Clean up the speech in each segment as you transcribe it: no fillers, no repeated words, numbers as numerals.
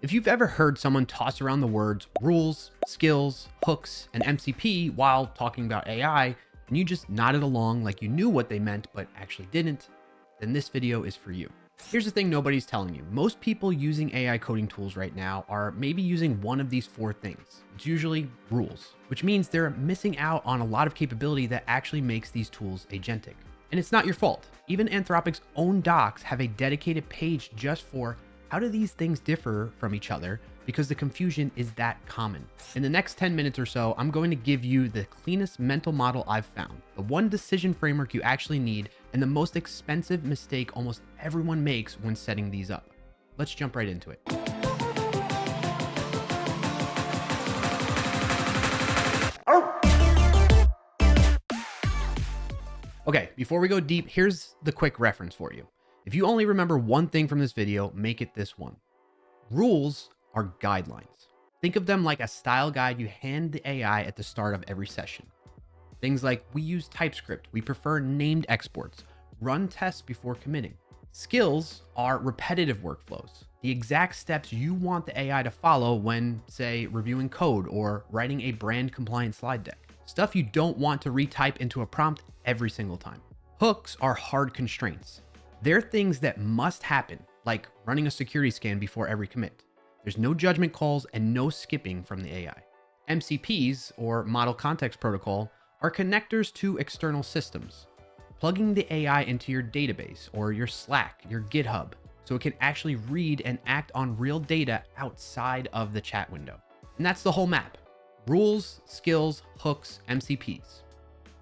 If you've ever heard someone toss around the words rules, skills, hooks, and MCP while talking about AI, and you just nodded along like you knew what they meant but actually didn't, then this video is for you. Here's the thing nobody's telling you. Most people using AI coding tools right now are maybe using one of these four things. It's usually rules, which means they're missing out on a lot of capability that actually makes these tools agentic. And it's not your fault. Even Anthropic's own docs have a dedicated page just for how do these things differ from each other, because the confusion is that common. In the next 10 minutes or so, I'm going to give you the cleanest mental model I've found, the one decision framework you actually need, and the most expensive mistake almost everyone makes when setting these up. Let's jump right into it. Okay, before we go deep, here's the quick reference for you. If you only remember one thing from this video, make it this one. Rules are guidelines. Think of them like a style guide you hand the AI at the start of every session. Things like we use TypeScript, we prefer named exports, run tests before committing. Skills are repetitive workflows, the exact steps you want the AI to follow when, say, reviewing code or writing a brand compliant slide deck. Stuff you don't want to retype into a prompt every single time. Hooks are hard constraints. They're things that must happen, like running a security scan before every commit. There's no judgment calls and no skipping from the AI. MCPs, or Model Context Protocol, are connectors to external systems, plugging the AI into your database or your Slack, your GitHub, so it can actually read and act on real data outside of the chat window. And that's the whole map. Rules, skills, hooks, MCPs.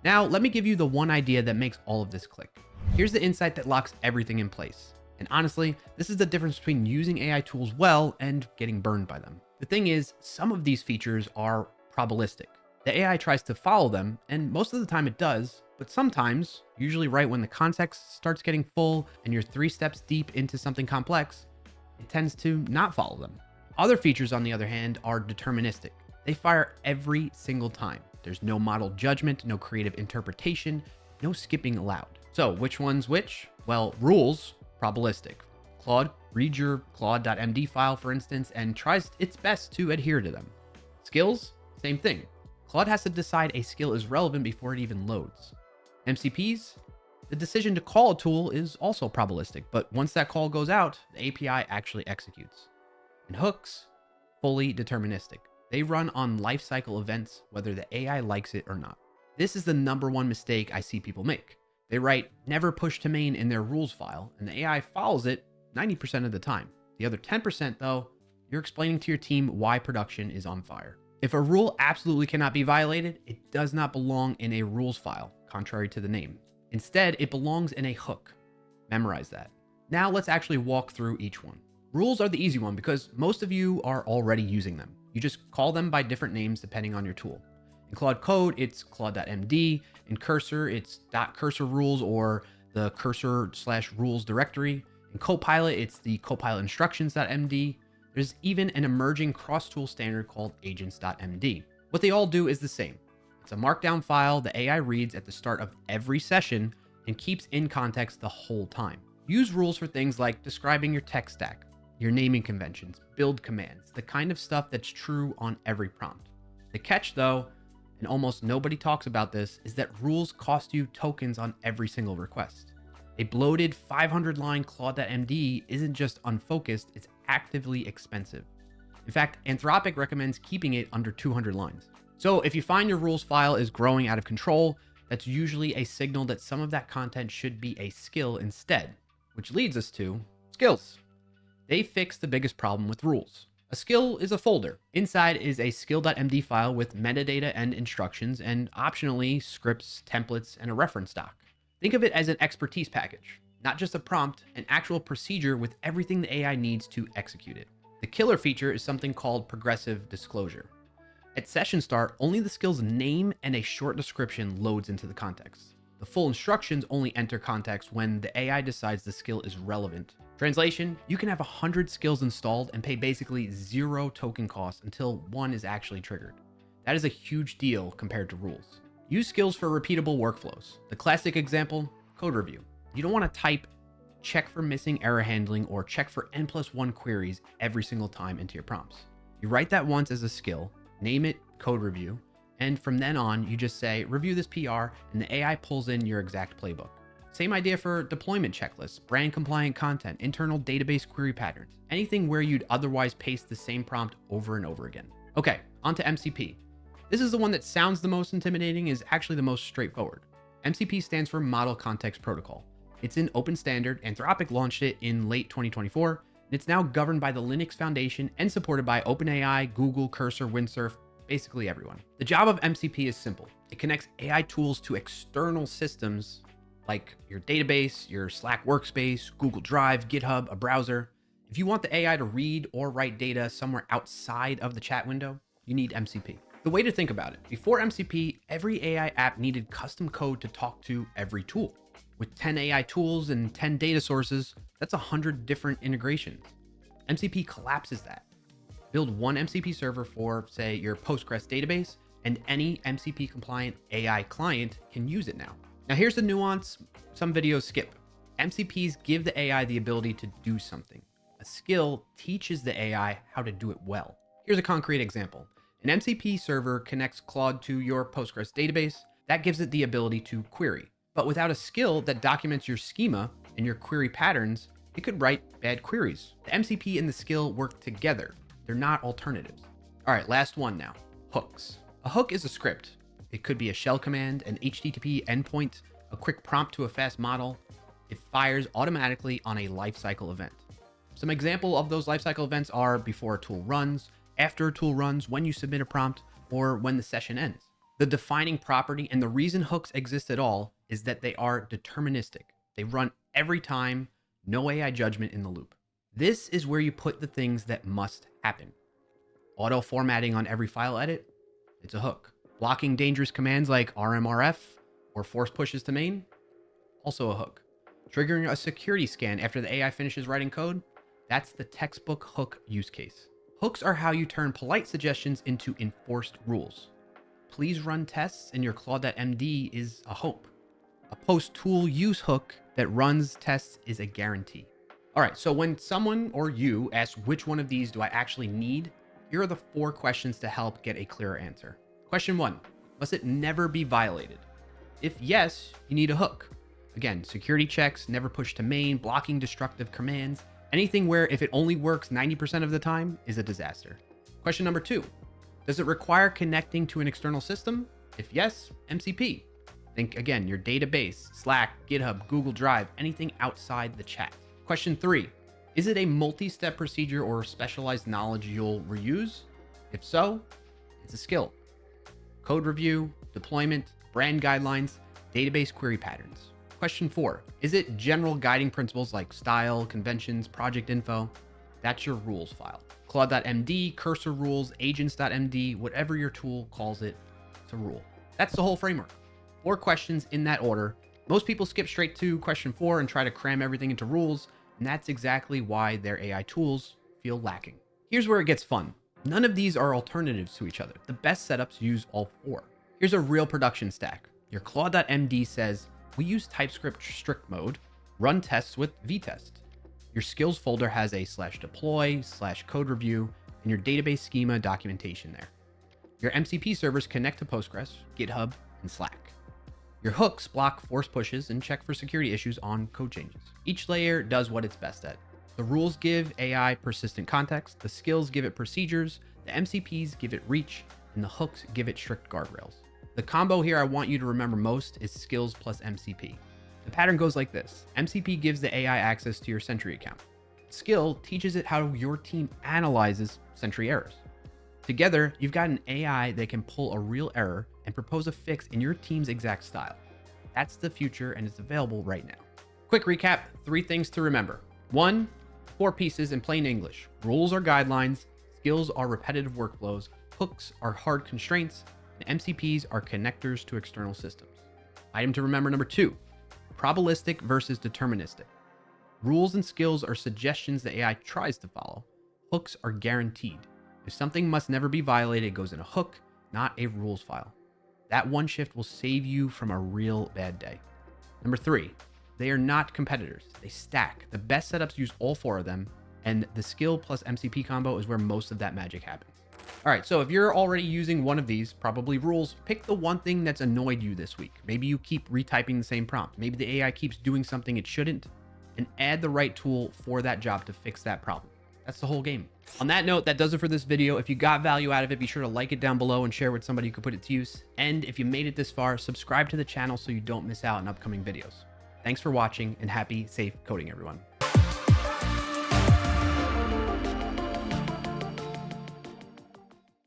Now, let me give you the one idea that makes all of this click. Here's the insight that locks everything in place. And honestly, this is the difference between using AI tools well and getting burned by them. The thing is, some of these features are probabilistic. The AI tries to follow them, and most of the time it does, but sometimes, usually right when the context starts getting full and you're 3 steps deep into something complex, it tends to not follow them. Other features, on the other hand, are deterministic. They fire every single time. There's no model judgment, no creative interpretation, no skipping allowed. So which one's which? Well, rules, probabilistic. Claude reads your claude.md file, for instance, and tries its best to adhere to them. Skills, same thing. Claude has to decide a skill is relevant before it even loads. MCPs, the decision to call a tool is also probabilistic, but once that call goes out, the API actually executes. And hooks, fully deterministic. They run on lifecycle events, whether the AI likes it or not. This is the #1 mistake I see people make. They write never push to main in their rules file, and the AI follows it 90% of the time. The other 10%, though, you're explaining to your team why production is on fire. If a rule absolutely cannot be violated, it does not belong in a rules file, contrary to the name. Instead, it belongs in a hook. Memorize that. Now let's actually walk through each one. Rules are the easy one because most of you are already using them. You just call them by different names depending on your tool. In Claude Code, it's claude.md. In Cursor, it's .cursor rules or the cursor/rules directory. In Copilot, it's the Copilot instructions.md. There's even an emerging cross-tool standard called agents.md. What they all do is the same. It's a markdown file the AI reads at the start of every session and keeps in context the whole time. Use rules for things like describing your tech stack, your naming conventions, build commands, the kind of stuff that's true on every prompt. The catch, though, and almost nobody talks about this, is that rules cost you tokens on every single request. A bloated 500-line claude.md isn't just unfocused, it's actively expensive. In fact, Anthropic recommends keeping it under 200 lines. So if you find your rules file is growing out of control, that's usually a signal that some of that content should be a skill instead, which leads us to skills. They fix the biggest problem with rules. A skill is a folder. Inside is a skill.md file with metadata and instructions, and optionally scripts, templates, and a reference doc. Think of it as an expertise package, not just a prompt, an actual procedure with everything the AI needs to execute it. The killer feature is something called progressive disclosure. At session start, only the skill's name and a short description loads into the context. The full instructions only enter context when the AI decides the skill is relevant. Translation, you can have 100 skills installed and pay basically 0 token cost until one is actually triggered. That is a huge deal compared to rules. Use skills for repeatable workflows. The classic example, code review. You don't want to type check for missing error handling, or check for n+1 queries every single time into your prompts. You write that once as a skill, name it code review, and from then on, you just say, review this PR, and the AI pulls in your exact playbook. Same idea for deployment checklists, brand compliant content, internal database query patterns, anything where you'd otherwise paste the same prompt over and over again. Okay, on to MCP. This is the one that sounds the most intimidating, is actually the most straightforward. MCP stands for Model Context Protocol. It's an open standard. Anthropic launched it in late 2024, and it's now governed by the Linux Foundation and supported by OpenAI, Google, Cursor, Windsurf, basically everyone. The job of MCP is simple. It connects AI tools to external systems like your database, your Slack workspace, Google Drive, GitHub, a browser. If you want the AI to read or write data somewhere outside of the chat window, you need MCP. The way to think about it, before MCP, every AI app needed custom code to talk to every tool. With 10 AI tools and 10 data sources, that's 100 different integrations. MCP collapses that. Build one MCP server for, say, your Postgres database, and any MCP compliant AI client can use it now. Now here's the nuance some videos skip. MCPs give the AI the ability to do something. A skill teaches the AI how to do it well. Here's a concrete example. An MCP server connects Claude to your Postgres database. That gives it the ability to query. But without a skill that documents your schema and your query patterns, it could write bad queries. The MCP and the skill work together. They're not alternatives. All right, last one now. Hooks. A hook is a script. It could be a shell command, an HTTP endpoint, a quick prompt to a fast model. It fires automatically on a lifecycle event. Some example of those lifecycle events are before a tool runs, after a tool runs, when you submit a prompt, or when the session ends. The defining property and the reason hooks exist at all is that they are deterministic. They run every time, no AI judgment in the loop. This is where you put the things that must happen. Auto formatting on every file edit, it's a hook. Blocking dangerous commands like RMRF or force pushes to main, also a hook. Triggering a security scan after the AI finishes writing code, that's the textbook hook use case. Hooks are how you turn polite suggestions into enforced rules. Please run tests in your Claude.md is a hope. A post-tool use hook that runs tests is a guarantee. All right, so when someone or you asks which one of these do I actually need, here are the 4 questions to help get a clearer answer. Question 1, must it never be violated? If yes, you need a hook. Again, security checks, never push to main, blocking destructive commands, anything where if it only works 90% of the time is a disaster. Question number 2, does it require connecting to an external system? If yes, MCP. Think again, your database, Slack, GitHub, Google Drive, anything outside the chat. Question 3, is it a multi-step procedure or specialized knowledge you'll reuse? If so, it's a skill. Code review, deployment, brand guidelines, database query patterns. Question 4, is it general guiding principles like style, conventions, project info? That's your rules file. Claude.md, cursor rules, agents.md, whatever your tool calls it, it's a rule. That's the whole framework. 4 questions in that order. Most people skip straight to question 4 and try to cram everything into rules, and that's exactly why their AI tools feel lacking. Here's where it gets fun. None of these are alternatives to each other. The best setups use all 4. Here's a real production stack. Your Claude.md says, we use TypeScript strict mode, run tests with vtest. Your skills folder has a /deploy/code review and your database schema documentation there. Your MCP servers connect to Postgres, GitHub, and Slack. Your hooks block force pushes and check for security issues on code changes. Each layer does what it's best at. The rules give AI persistent context, the skills give it procedures, the MCPs give it reach, and the hooks give it strict guardrails. The combo here I want you to remember most is skills plus MCP. The pattern goes like this. MCP gives the AI access to your Sentry account. Skill teaches it how your team analyzes Sentry errors. Together, you've got an AI that can pull a real error and propose a fix in your team's exact style. That's the future and it's available right now. Quick recap, 3 things to remember. 1, 4 pieces in plain English. Rules are guidelines, skills are repetitive workflows, hooks are hard constraints, and MCPs are connectors to external systems. Item to remember number 2, probabilistic versus deterministic. Rules and skills are suggestions the AI tries to follow. Hooks are guaranteed. If something must never be violated, it goes in a hook, not a rules file. That one shift will save you from a real bad day. Number 3, They are not competitors. They stack. The best setups use all 4 of them, and the skill plus MCP combo is where most of that magic happens. All right, so if you're already using one of these, probably rules, pick the one thing that's annoyed you this week. Maybe you keep retyping the same prompt. Maybe the AI keeps doing something it shouldn't, and add the right tool for that job to fix that problem. That's the whole game. On that note, that does it for this video. If you got value out of it, be sure to like it down below and share with somebody who could put it to use. And if you made it this far, subscribe to the channel so you don't miss out on upcoming videos. Thanks for watching, and happy, safe coding, everyone.